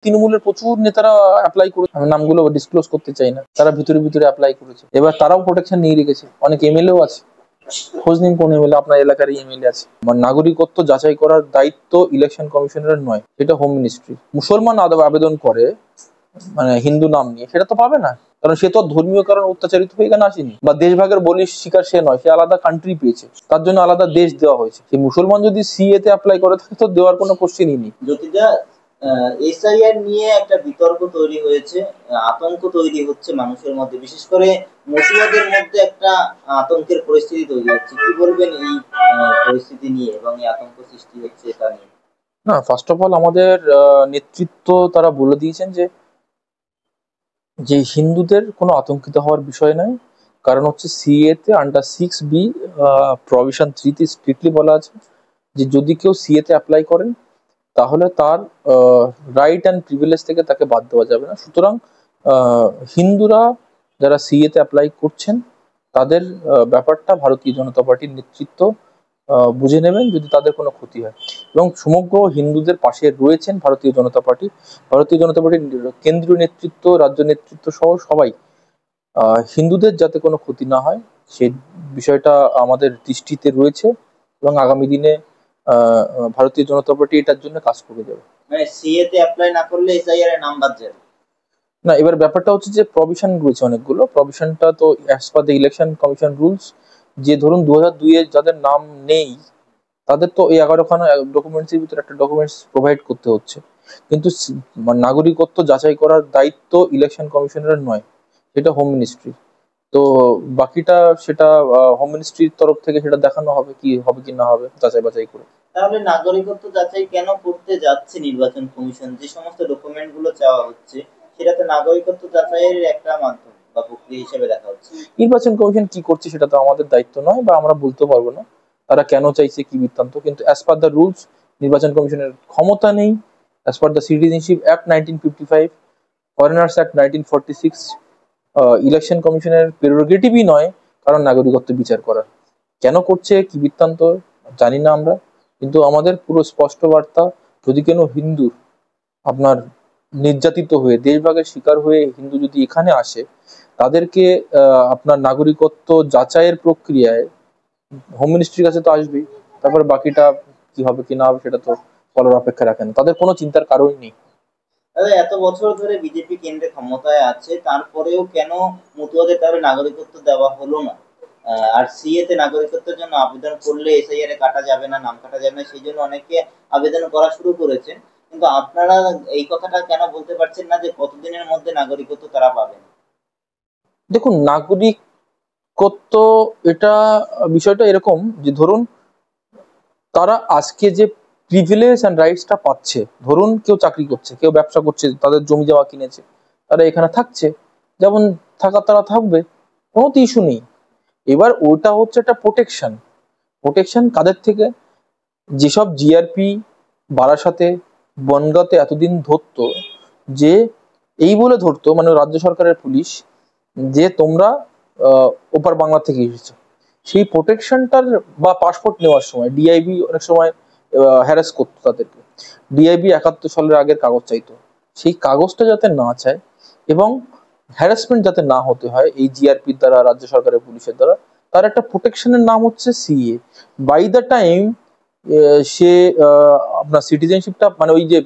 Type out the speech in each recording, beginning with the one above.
তৃণমূলের প্রচুর নেতারা অ্যাপ্লাই করেছে, আমি নামগুলো ডিসক্লোজ করতে চাই না, তারা ভিতরে ভিতরে অ্যাপ্লাই করেছে, এবার তারাও প্রোটেকশন নিয়ে রেখেছে। অনেক এমএলএও আছে, খোঁজ নিন কোন এমএলএ আপনার এলাকারই এমএলএ আছে। নাগরিকত্ব যাচাই করার দায়িত্ব ইলেকশন কমিশনের নয়, এটা হোম মিনিস্ট্রি। মুসলমান আবেদন করে মানে হিন্দু নাম নিয়ে, সেটা তো পাবে না, কারণ সে তো ধর্মীয় কারণে অত্যাচারিত হয়ে এখানে আসেনি, বা দেশভাগের বলির শিকার সে নয়, সে আলাদা কান্ট্রি পেয়েছে, তার জন্য আলাদা দেশ দেওয়া হয়েছে। সেই মুসলমান যদি সিএ তে অ্যাপ্লাই করে থাকে তো দেওয়ার কোনো কোশ্চেনই নেই। জ্যোতিদা, এসআইআর নিয়ে একটা বিতর্ক তৈরি হয়েছে, আতঙ্ক তৈরি হচ্ছে মানুষের মধ্যে, বিশেষ করে মুসলিমদের মধ্যে একটা আতঙ্কের পরিস্থিতি তৈরি হচ্ছে। কি বলবেন এই পরিস্থিতি নিয়ে এবং এই আতঙ্ক সৃষ্টি হচ্ছে এটা নিয়ে? না, ফার্স্ট অফ অল আমাদের নেতৃত্ব তারা বলে দিয়েছেন যে হিন্দুদের কোনো আতঙ্কিত হওয়ার বিষয় নয়। কারণ হচ্ছে সিএ তে আন্ডার 6B প্রভিশন 3 তে স্ট্রিক্টলি বলা আছে যে যদি কেউ সিএ তে অ্যাপ্লাই করেন তাহলে তার রাইট অ্যান্ড প্রিভিলেজ থেকে তাকে বাদ দেওয়া যাবে না। সুতরাং হিন্দুরা যারা সিএ তে অ্যাপ্লাই করছেন তাদের ব্যাপারটা ভারতীয় জনতা পার্টির নেতৃত্ব বুঝে নেবেন যদি তাদের কোনো ক্ষতি হয়, এবং সমগ্র হিন্দুদের পাশে রয়েছেন ভারতীয় জনতা পার্টি। ভারতীয় জনতা পার্টির কেন্দ্রীয় নেতৃত্ব, রাজ্য নেতৃত্ব সহ সবাই হিন্দুদের যাতে কোনো ক্ষতি না হয় সেই বিষয়টা আমাদের দৃষ্টিতে রয়েছে, এবং আগামী দিনে ভারতীয় জনতা পার্টি এটার জন্য কাজ করে যাবে। মানে সিএ তে অ্যাপ্লাই না করলে এসআইআর এর নাম বাদ যাবে না, এবার ব্যাপারটা হচ্ছে যে প্রভিশন রয়েছে অনেকগুলো, প্রভিশনটা তো as per the election commission rules, যে ধরুন 2002 যাদের নাম নেই তাদের তো এই 11খানা ডকুমেন্টসের ভিতরে একটা ডকুমেন্টস প্রোভাইড করতে হচ্ছে, কিন্তু নাগরিকত্ব যাচাই করার দায়িত্ব ইলেকশন কমিশনের নয়, সেটা হোম মিনিস্ট্রি। তো বাকিটা সেটা হোম মিনিস্ট্রির তরফ থেকে সেটা দেখানো হবে কি হবে কি না হবে যাচাই বাছাই করে। তাহলে নাগরিকত্ব যাচাই কেন করতে যাচ্ছে নির্বাচন কমিশন? যে সমস্ত ডকুমেন্ট গুলো চাওয়া হচ্ছে সেটা তো নাগরিকত্ব যাচাইয়ের একটা মাধ্যম বা প্রক্রিয়া হিসেবে দেখা হচ্ছে। নির্বাচন কমিশন কি করছে সেটা তো আমাদের দায়িত্ব নয়, বা আমরা বলতে পারবো না তারা কেন চাইছে কি বৃত্তান্ত, কিন্তু অ্যাজ পার দ্য রুলস নির্বাচন কমিশনের ক্ষমতা নেই। As per the citizenship act 1955, foreigners act 1946, election কমিশনের প্রেরোগেটিভই নয় কারণ নাগরিকত্ব বিচার করার। কেন করছে কি বৃত্তান্ত জানি না আমরা, কিন্তু আমাদের পুরো স্পষ্ট বার্তা, যদি কেন হিন্দুর আপনার নির্যাতিত হয়ে দেশভাগের শিকার হয়ে হিন্দু যদি এখানে আসে তাদেরকে আপনার নাগরিকত্ব যাচাইয়ের প্রক্রিয়ায় হোম মিনিস্ট্রির কাছে তো আসবেই, তারপরে বাকিটা কি হবে কি না হবে সেটা তো বলার অপেক্ষা রাখেন, তাদের কোনো চিন্তার কারণই নেই। এত বছর ধরে বিজেপি কেন্দ্রে ক্ষমতায় আছে, তারপরেও কেন মতুয়াদের তাহলে নাগরিকত্ব দেওয়া হলো না? আর সিএ তে নাগরিকত্বের জন্য আবেদন করলে এসআইআর এ কাটা যাবে না, নাম কাটা যাবে না, সেই জন্য অনেকে আবেদন করা শুরু করেছেন। কিন্তু আপনারা এই কথাটা কেন বলতে পারছেন না যে কতদিনের মধ্যে নাগরিকত্ব তারা পাবেন? দেখুন, নাগরিকত্ব এটা বিষয়টা এরকম যে ধরুন তারা আজকে যে প্রিভিলেজ অ্যান্ড রাইটসটা পাচ্ছে, ধরুন কেউ চাকরি করছে, কেউ ব্যবসা করছে, তাদের জমি জমা কিনেছে, তারা এখানে থাকছে, যেমন থাকার তারা থাকবে, কোনো তো ইস্যু নেই। এবার ওটা হচ্ছে একটা প্রোটেকশন। প্রোটেকশন কাদের থেকে? যেসব জিআরপি বারাসাতে বনগাঁতে এতদিন ধরতো, যে এই বলে ধরতো মানে রাজ্য সরকারের পুলিশ যে তোমরা ওপার বাংলা থেকে এসেছো, সেই প্রোটেকশনটার বা পাসপোর্ট নেওয়ার সময় ডিআইবি অনেক সময় হ্যারাস করতো তাদেরকে। ডিআইবি 71 সালের আগের কাগজ চাইতো, সেই কাগজটা যাতে না চায় এবং হ্যারাসমেন্ট যাতে না হতে হয় এই জিআরপির দ্বারা, রাজ্য সরকারের পুলিশের দ্বারা, তার একটা প্রোটেকশনের নাম হচ্ছে সিএ। বাই দ্য টাইম সে আপনার সিটিজেনশিপটা মানে ওই যে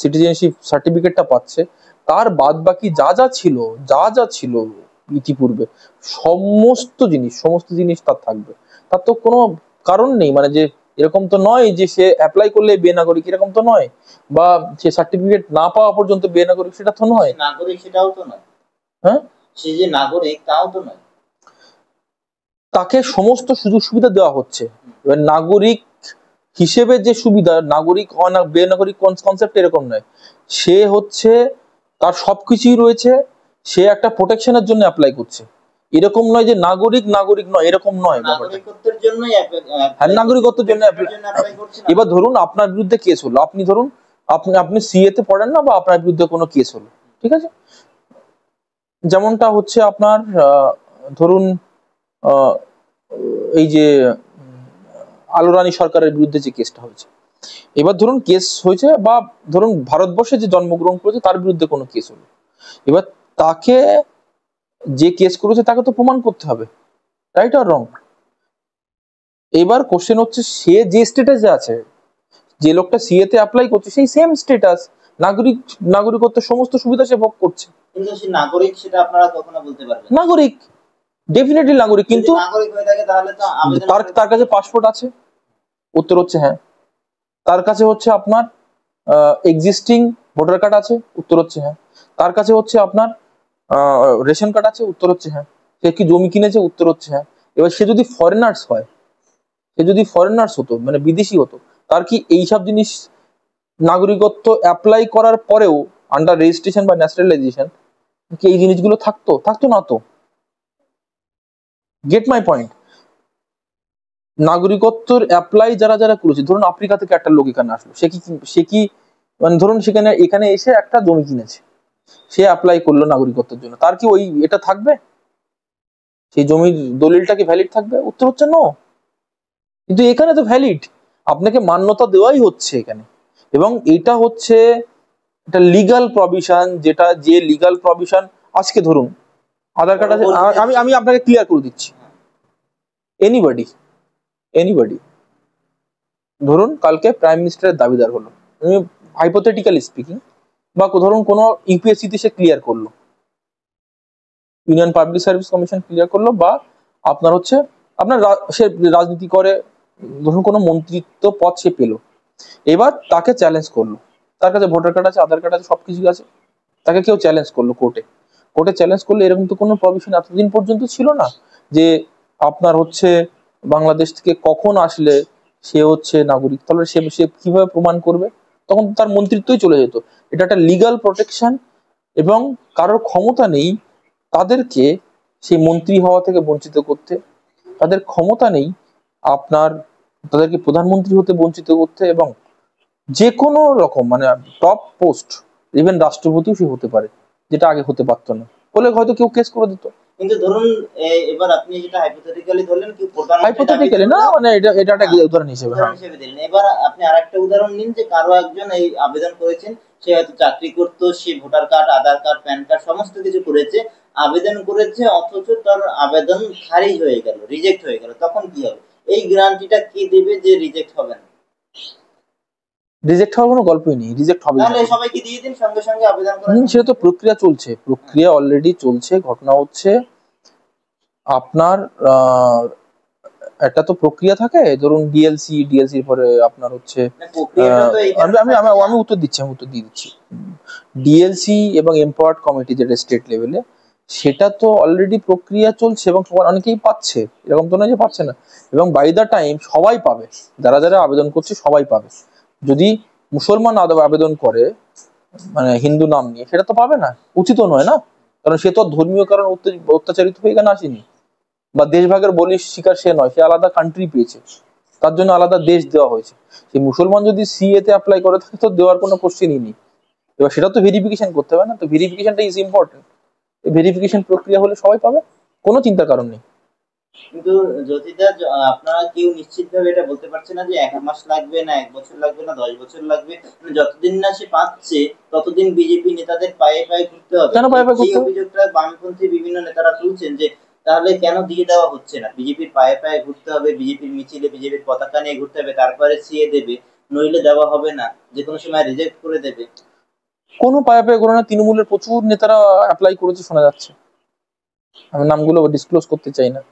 সিটিজেনশিপ সার্টিফিকেটটা পাচ্ছে, তার বাদ বাকি যা যা ছিল ইতিপূর্বে সমস্ত জিনিস তার থাকবে। তার তো কোনো কারণ নেই মানে যে এরকম তো নয় যে সে অ্যাপ্লাই করলে বেনাগরিক, এরকম তো নয়, বা সে সার্টিফিকেট না পাওয়া পর্যন্ত বেনাগরিক, সেটা তো নয়। নাগরিক সেটাও তো নয়। হ্যাঁ, সে যে নাগরিক তাও তো নয়। তাকে সমস্ত সুযোগ সুবিধা দেওয়া হচ্ছে। এবার নাগরিক হিসেবে যে সুবিধা, নাগরিক বেনাগরিক কনসেপ্ট এরকম নয়, সে হচ্ছে তার সবকিছুই রয়েছে, সে একটা প্রোটেকশনের জন্য অ্যাপ্লাই করছে, এরকম নয় যে নাগরিক নাগরিক নয়, এরকম নয়। নাগরিকত্বের জন্যই হ্যাঁ, নাগরিকত্বের জন্য অ্যাপ্লাই করছেন। এবার ধরুন আপনার বিরুদ্ধে কেস হলো, আপনি ধরুন আপনি সিএ তে পড়েন না, বা আপনার বিরুদ্ধে কোনো কেস হলো, ঠিক আছে, যেমনটা হচ্ছে আপনার ধরুন এই যে আলোরানী সরকারের বিরুদ্ধে যে কেসটা হয়েছে, এবার ধরুন কেস হয়েছে, বা ধরুন ভারতবর্ষে যে জন্মগ্রহণ করেছে তার বিরুদ্ধে কোনো কেস হলো, এবার তাকে, যে কেস করেছে তাকে তো প্রমাণ করতে হবে, রাইট আর রং? এবার কোশ্চেন হচ্ছে সে যে স্টেটাসে আছে, যে লোকটা সিএ তে অ্যাপ্লাই করছে সেই সেম স্টেটাস, নাগরিকত্বের সমস্ত সুবিধা সে ভোগ করছে। কিন্তু সে নাগরিক সেটা আপনারা কখনো বলতে পারবেন না। নাগরিক, ডেফিনেটলি নাগরিক, কিন্তু নাগরিক হয়ে থাকে তাহলে তো আবেদন তার কাছে পাসপোর্ট আছে, উত্তর হচ্ছে হ্যাঁ। তার কাছে হচ্ছে আপনার এক্সিস্টিং ভোটার কার্ড আছে, উত্তর হচ্ছে হ্যাঁ। তার কাছে হচ্ছে আপনার রেশন কার্ড আছে, উত্তর হচ্ছে হ্যাঁ। সে কি জমি কিনেছে, উত্তর হচ্ছে হ্যাঁ। এবার সে যদি ফরেনার্স হয়, সে যদি ফরেনার্স হতো মানে বিদেশি হতো, তার কি এইসব জিনিস নাগরিকত্ব অ্যাপ্লাই করার পরেও আন্ডার রেজিস্ট্রেশন বা ন্যাশনালাইজেশন কি এই জিনিসগুলো থাকতো? থাকতো না তো। Get my point? নাগরিকত্বের অ্যাপ্লাই যারা যারা করেছে, ধরুন আফ্রিকা থেকে একটা লোক এখানে আসলো, সে কি মানে ধরুন সেখানে এখানে এসে একটা জমি কিনেছে, সে অ্যাপ্লাই করলো নাগরিকত্বের জন্য, তার কি ওই এটা থাকবে? সেই জমির দলিলটা কি ভ্যালিড থাকবে? উত্তর হচ্ছে নো। কিন্তু এখানে তো ভ্যালিড, আপনাকে মান্যতা দেওয়াই হচ্ছে এখানে। এবং এটা হচ্ছে একটা লিগাল প্রভিশন, যেটা যে লিগাল প্রভিশন আজকে ধরুন আধার কার্ড আছে, আমি আমি আপনাকে ক্লিয়ার করে দিচ্ছি। এনিবডি এনিবডি ধরুন কালকে প্রাইম মিনিস্টারের দাবিদার হলো, আমি হাইপোথেটিক্যালি স্পিকিং, বা ধরুন কোনো ইউপিএসসি তে সে ক্লিয়ার করলো, union public service commission clear করলো, বা আপনার হচ্ছে আপনার সে রাজনীতি করে, ধরুন কোনো মন্ত্রিত্ব পদ সে পেলো, এবার তাকে চ্যালেঞ্জ করলো, তার কাছে ভোটার কার্ড আছে, আধার কার্ড আছে, সবকিছু আছে, তাকে কেউ চ্যালেঞ্জ করলো কোর্টে চ্যালেঞ্জ করলো, এরকম তো কোনো প্রভিশন এতদিন পর্যন্ত ছিল না যে আপনার হচ্ছে বাংলাদেশ থেকে কখন আসলে সে হচ্ছে নাগরিক, তাহলে সে সে কিভাবে প্রমাণ করবে? তখন তার মন্ত্রিত্বই চলে যেত। এটা একটা লিগাল প্রোটেকশন, এবং কারোর ক্ষমতা নেই তাদেরকে সেই মন্ত্রী হওয়া থেকে বঞ্চিত করতে, তাদের ক্ষমতা নেই আপনার তাদেরকে প্রধানমন্ত্রী হতে বঞ্চিত করতে, এবং যে কোনো রকম মানে টপ পোস্ট, ইভেন রাষ্ট্রপতিও সে হতে পারে, যেটা আগে হতে পারতো না, বলে হয়তো কেউ কেস করে দিত। কিন্তু ধরুন এবার আপনি যেটা হাইপোথেটিক্যালি ধরলেন কি প্রধানমন্ত্রী হাইপোথেটিক্যালি না, মানে এটা একটা উদাহরণ হিসেবে, হ্যাঁ। দিলেন, এবার আপনি আরেকটা উদাহরণ নিন যে কারো একজন এই আবেদন করেছেন, সে হয়তো চাকরি করতো, সে ভোটার কার্ড, আধার কার্ড, প্যান কার্ড সমস্ত কিছু করেছে, আবেদন করেছে, অথচ তার আবেদন খারিজ হয়ে গেল, রিজেক্ট হয়ে গেল, তখন কি হবে? এই গ্যারান্টিটা কি দেবে যে রিজেক্ট হবে না? রিজেক্ট হওয়ার কোনো গল্পই নেই, রিজেক্ট হবে তাহলে সবাইকে দিয়ে দিন, সঙ্গে সঙ্গে আবেদন করেন। সেটা তো প্রক্রিয়া চলছে, প্রক্রিয়া অলরেডি চলছে। ঘটনা হচ্ছে আপনার একটা তো প্রক্রিয়া থাকে, ধরুন ডিএলসির পরে আপনার হচ্ছে আমি উত্তর দিয়ে দিচ্ছি। ডিএলসি এবং এমপাওয়ার্ড কমিটি যেটা স্টেট লেভেলে, সেটা তো অলরেডি প্রক্রিয়া চলছে, এবং অনেকেই পাচ্ছে, এরকম তো নয় যে পাচ্ছে না, এবং বাই দ্য টাইম সবাই পাবে, যারা যারা আবেদন করছে সবাই পাবে। যদি মুসলমান আবেদন করে মানে হিন্দু নাম নিয়ে, সেটা তো পাবে না, উচিত নয় না, কারণ সে তো ধর্মীয় কারণ অত্যাচারিত হয়ে এখানে আসেনি, বা দেশভাগের বলির শিকার সে নয়, সে আলাদা কান্ট্রি পেয়েছে, তার জন্য আলাদা দেশ দেওয়া হয়েছে। সেই মুসলমান যদি সিএ তে অ্যাপ্লাই করে থাকে তো দেওয়ার কোনো কোশ্চেনই নেই। এবার সেটা তো ভেরিফিকেশন করতে হবে না, তো ভেরিফিকেশনটা ইজ ইম্পর্টেন্ট। ভেরিফিকেশন প্রক্রিয়া হলে সবাই পাবে, কোনো চিন্তার কারণ নেই। কিন্তু জ্যোতিদা, আপনারা কেউ নিশ্চিতভাবে এটা বলতে পারছে না যে 1 মাস লাগবে না 1 বছর লাগবে না 10 বছর লাগবে, মানে যতদিন না সে পাচ্ছে ততদিন বিজেপি নেতাদের পায়ে পায়ে ঘুরতে হবে। কেন পায়ে পায়ে ঘুরতে হবে? এই অভিযোগটা বামপন্থী বিভিন্ন নেতারা তুলছেন যে তাহলে কেন দিয়ে দেওয়া হচ্ছে না? বিজেপির পায়ে পায়ে ঘুরতে হবে, বিজেপির মিছিলে বিজেপির পতাকা নিয়ে ঘুরতে হবে, তারপরে সিএ দেবে, নইলে দেওয়া হবে না, যে কোনো সময় রিজেক্ট করে দেবে। কোনো পায়ে পায়ে ঘোরে না, তৃণমূলের প্রচুর নেতারা অ্যাপ্লাই করেছে শোনা যাচ্ছে, আমি নামগুলো ডিসক্লোজ করতে চাই না,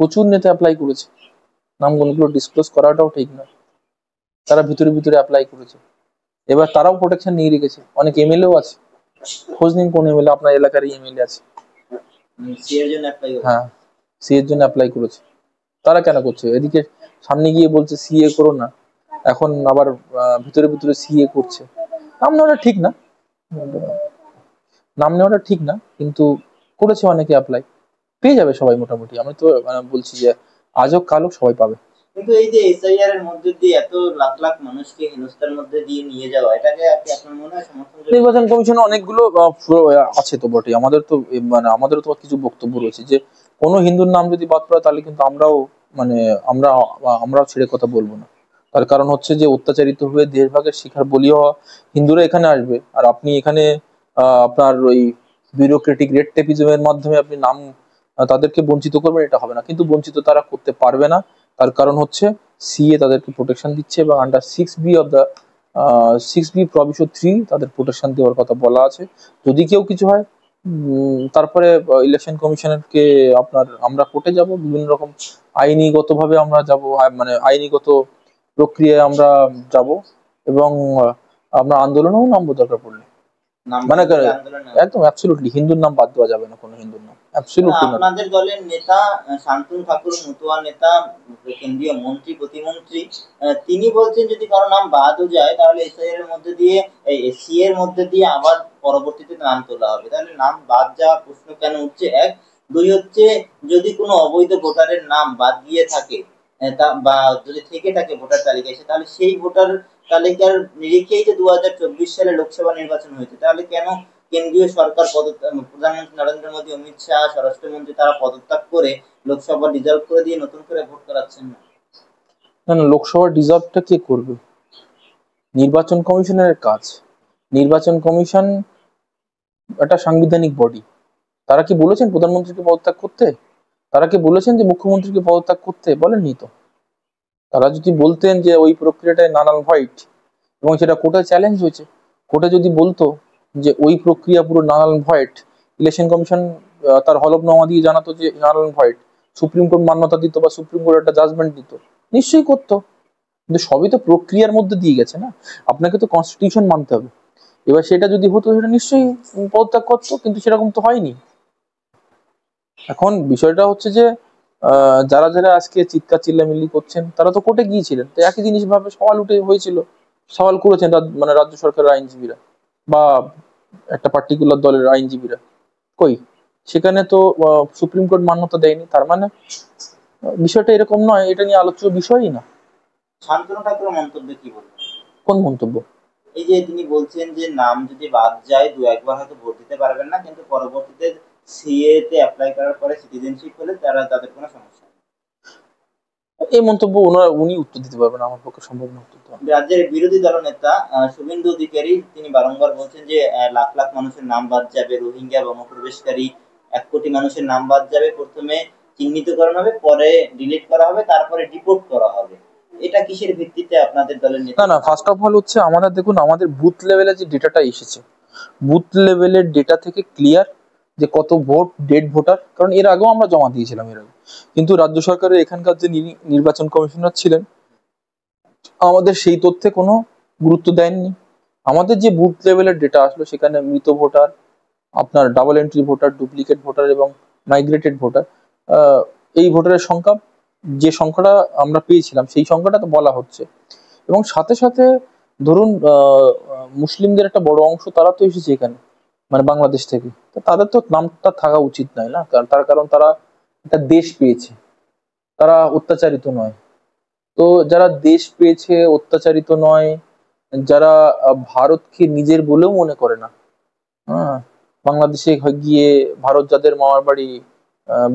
প্রচুর নেতা অ্যাপ্লাই করেছে, নামগুলো ডিসক্লোজ করাটাও ঠিক না, তারা ভিতরে ভিতরে অ্যাপ্লাই করেছে, এবার তারাও প্রোটেকশন নিয়ে রেখেছে। অনেক এমএলএও আছে, খোঁজ নিন কোন এমএলএ আপনার এলাকার এমএলএ আছে, হ্যাঁ সি এর জন্য অ্যাপ্লাই করেছে, তারা কেন করছে? এদিকে সামনে গিয়ে বলছে সিএ করো না, এখন আবার ভিতরে ভিতরে সিএ করছে। নাম নেওয়াটা ঠিক না, নাম নেওয়াটা ঠিক না, কিন্তু করেছে অনেকে অ্যাপ্লাই, পেয়ে যাবে সবাই মোটামুটি, আমি তো বলছি যে আজ হোক কাল হোক সবাই পাবে। কিন্তু এই যে এসআইআর এর মধ্যে দিয়ে এত লাখ লাখ মানুষকে হেনস্থার মধ্যে দিয়ে নিয়ে যাওয়া, এটাকে আপনার মনে হয় সমর্থন? নির্বাচন কমিশনে অনেকগুলো আছে তো বটে, আমাদের তো মানে আমাদেরও তো কিছু বক্তব্য রয়েছে যে কোনো হিন্দুর নাম যদি বাদ পড়ে তাহলে কিন্তু আমরাও মানে আমরাও ছেড়ে কথা বলবো না, তার কারণ হচ্ছে যে অত্যাচারিত হয়ে দেশভাগের শিকার বলি হওয়া হিন্দুরা এখানে আসবে, আর আপনি এখানে আপনার ওই বিউরোক্রেটিক রেড টেপিজমের মাধ্যমে আপনি নাম তাদেরকে বঞ্চিত করবেন, এটা হবে না। কিন্তু বঞ্চিত তারা করতে পারবে না, তার কারণ হচ্ছে সিএ তাদেরকে প্রোটেকশন দিচ্ছে, এবং under 6B of the 6B provision 3 তাদের প্রোটেকশন দেওয়ার কথা বলা আছে। যদি কেউ কিছু হয় তারপরে ইলেকশন কমিশনারকে আপনার আমরা কোর্টে যাব, বিভিন্ন রকম আইনিগতভাবে আমরা যাব, মানে আইনিগত প্রক্রিয়ায় আমরা যাব, এবং আমরা আন্দোলনেও নামবো দরকার পড়লে। নাম মানে বদলে আন্দোলন একদম অ্যাবসলিউটলি হিন্দুর নাম বাদ দেওয়া যাবে না, কোনো হিন্দুর নাম অ্যাবসলিউটলি না। আপনাদের দলের নেতা শান্তনু ঠাকুর, মতুয়া নেতা, কেন্দ্রীয় মন্ত্রী প্রতিমন্ত্রী, তিনি বলছেন যদি কারো নাম বাদও যায় তাহলে এসআইআর এর মধ্যে দিয়ে, এসসি এর মধ্যে দিয়ে আবার পরবর্তীতে নাম তোলা হবে। তাহলে নাম বাদ যাওয়ার প্রশ্ন কেন উঠছে? এক। দুই হচ্ছে, যদি কোনো অবৈধ ভোটারের নাম বাদ গিয়ে থাকে, বা যদি থেকে থাকে ভোটার তালিকায়, তাহলে সেই ভোটার তালিকার নিরিখেই যে 2024 সালে লোকসভা নির্বাচন হয়েছে, তাহলে কেন কেন্দ্রীয় সরকার প্রধানমন্ত্রী নরেন্দ্র মোদী, অমিত শাহ, স্বরাষ্ট্রমন্ত্রী তারা পদত্যাগ করে লোকসভা ডিজলভ করে দিয়ে নতুন করে ভোট করাচ্ছেন না? না না, লোকসভা ডিজার্ভটা কে করবে? নির্বাচন কমিশনের কাজ। নির্বাচন কমিশন একটা সাংবিধানিক বডি। তারা কি বলেছেন প্রধানমন্ত্রীকে পদত্যাগ করতে? তারা কি বলেছেন যে মুখ্যমন্ত্রীকে পদত্যাগ করতে? বলেননি তো। তারা যদি বলতেন যে ওই প্রক্রিয়াটায় নানাল হোয়াইট, এবং সেটা কোর্টে চ্যালেঞ্জ হয়েছে, কোর্টে যদি বলতো যে ওই প্রক্রিয়া পুরো নানাল হোয়াইট, ইলেকশন কমিশন তার হলফনামা দিয়ে জানাতো যে নানাল হোয়াইট, সুপ্রিম কোর্ট মান্যতা দিত বা সুপ্রিম কোর্ট একটা জাজমেন্ট দিত, নিশ্চয়ই করতো। কিন্তু সবই তো প্রক্রিয়ার মধ্যে দিয়ে গেছে না, আপনাকে তো কনস্টিটিউশন মানতে হবে। এবার সেটা যদি হতো সেটা নিশ্চয়ই পদত্যাগ করতো, কিন্তু সেরকম তো হয়নি। এখন বিষয়টা হচ্ছে যে যারা যারা আজকে চিৎকার চিল্লামিল্লি করছেন তারা তো কোর্টে গিয়েছিলেন, তো একই জিনিস ভাবে সওয়াল উঠে হয়েছিল, সওয়াল করেছেন মানে রাজ্য সরকারের আইনজীবীরা বা একটা পার্টিকুলার দলের আইনজীবীরা। কই সেখানে তো সুপ্রিম কোর্ট মান্যতা দেয়নি, তার মানে বিষয়টা এরকম নয়, এটা নিয়ে আলোচ্য বিষয়ই না। শান্তনু ঠাকুরের মন্তব্যে কি বলবেন? কোন মন্তব্য? এই যে তিনি বলছেন যে নাম যদি বাদ যায়, দু একবার হয়তো ভোট দিতে পারবেন না, কিন্তু পরবর্তীতে সিএ তে অ্যাপ্লাই করার পরে সিটিজেনশিপ হলে তাদের কোনো সমস্যা নেই। এই মন্তব্য উনি উত্তর দিতে পারবেন, আমার পক্ষে সম্ভব না উত্তর দেওয়া। রাজ্যের বিরোধী দলনেতা শুভেন্দু অধিকারী তিনি বারংবার বলছেন যে লাখ লাখ মানুষের নাম বাদ যাবে, রোহিঙ্গা বা অনুপ্রবেশকারী 1 কোটি মানুষের নাম বাদ যাবে, প্রথমে চিহ্নিতকরণ হবে, পরে ডিলিট করা হবে, তারপরে ডিপোর্ট করা হবে। এটা কিসের ভিত্তিতে আপনাদের দলের নেতা? না না, ফার্স্ট অফ অল হচ্ছে আমাদের দেখুন, আমাদের বুথ লেভেলে যে ডেটাটা এসেছে, বুথ লেভেলের ডেটা থেকে ক্লিয়ার যে কত ভোট, ডেড ভোটার, কারণ এর আগেও আমরা জমা দিয়েছিলাম এর আগে, কিন্তু রাজ্য সরকারের এখানকার যে নির্বাচন কমিশনার ছিলেন আমাদের সেই তথ্যে কোনো গুরুত্ব দেননি। আমাদের যে বুথ লেভেলের ডেটা আসলো সেখানে মৃত ভোটার, আপনার double entry voter, duplicate voter এবং মাইগ্রেটেড ভোটার, এই ভোটারের সংখ্যা, যে সংখ্যাটা আমরা পেয়েছিলাম সেই সংখ্যাটা তো বলা হচ্ছে। এবং সাথে সাথে ধরুন মুসলিমদের একটা বড় অংশ তারা তো এসেছে এখানে, মানে বাংলাদেশ থেকে, তো তাদের তো নামটা থাকা উচিত নয় না, তার কারণ তারা একটা দেশ পেয়েছে, তারা অত্যাচারিত নয়। তো যারা দেশ পেয়েছে, অত্যাচারিত নয়, যারা ভারতকে নিজের বলেও মনে করে না, হ্যাঁ, বাংলাদেশে গিয়ে ভারত যাদের মামার বাড়ি,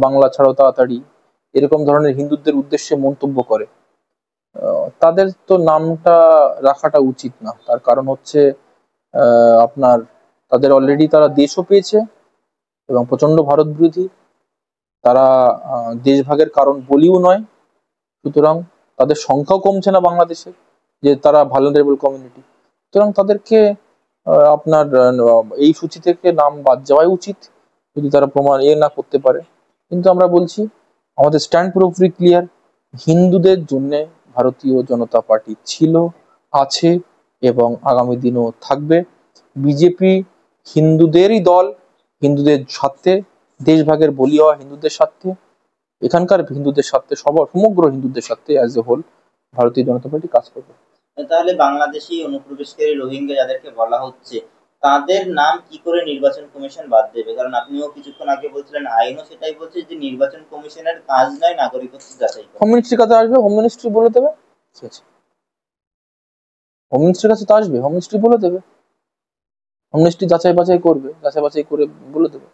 বাংলা ছাড়ো তাড়াতাড়ি, এরকম ধরনের হিন্দুদের উদ্দেশ্যে মন্তব্য করে, তাদের তো নামটা রাখাটা উচিত না। তার কারণ হচ্ছে আপনার তাদের অলরেডি তারা দেশও পেয়েছে এবং প্রচন্ড ভারত বিরোধী, তারা দেশভাগের কারণ বলিও নয়, সুতরাং তাদের সংখ্যাও কমছে না বাংলাদেশে, যে তারা ভালনারেবল কমিউনিটি, সুতরাং তাদেরকে আপনার এই সূচি থেকে নাম বাদ যাওয়াই উচিত যদি তারা প্রমাণ না করতে পারে। কিন্তু আমরা বলছি আমাদের স্ট্যান্ড পুরোপুরি ক্লিয়ার, হিন্দুদের জন্য ভারতীয় জনতা পার্টি ছিল, আছে এবং আগামী দিনও থাকবে। বিজেপি হিন্দুদেরই দল, হিন্দুদের স্বার্থে, দেশভাগের বলি হওয়া হিন্দুদের স্বার্থে, এখানকার হিন্দুদের স্বার্থে, সমগ্র হিন্দুদের স্বার্থে অ্যাজ এ হোল ভারতীয় জনতা পার্টি কাজ করবে। তাহলে বাংলাদেশি অনুপ্রবেশকারী রোহিঙ্গা যাদেরকে বলা হচ্ছে, তাদের নাম কি করে নির্বাচন কমিশন বাদ দেবে? কারণ আপনিও কিছুক্ষণ আগে বলছিলেন, আইনও সেটাই বলছে যে নির্বাচন কমিশনের কাজ নয় নাগরিকত্ব যাচাই করা। হোম মিনিস্ট্রির কাছে আসবে, হোম মিনিস্ট্রি বলে দেবে, ঠিক আছে, হোম মিনিস্ট্রির কাছে তো আসবে, হোম মিনিস্ট্রি বলে দেবে, হোম মিনিস্ট্রি যাচাই বাছাই করবে, যাচাই বাছাই করে বলে দেবে।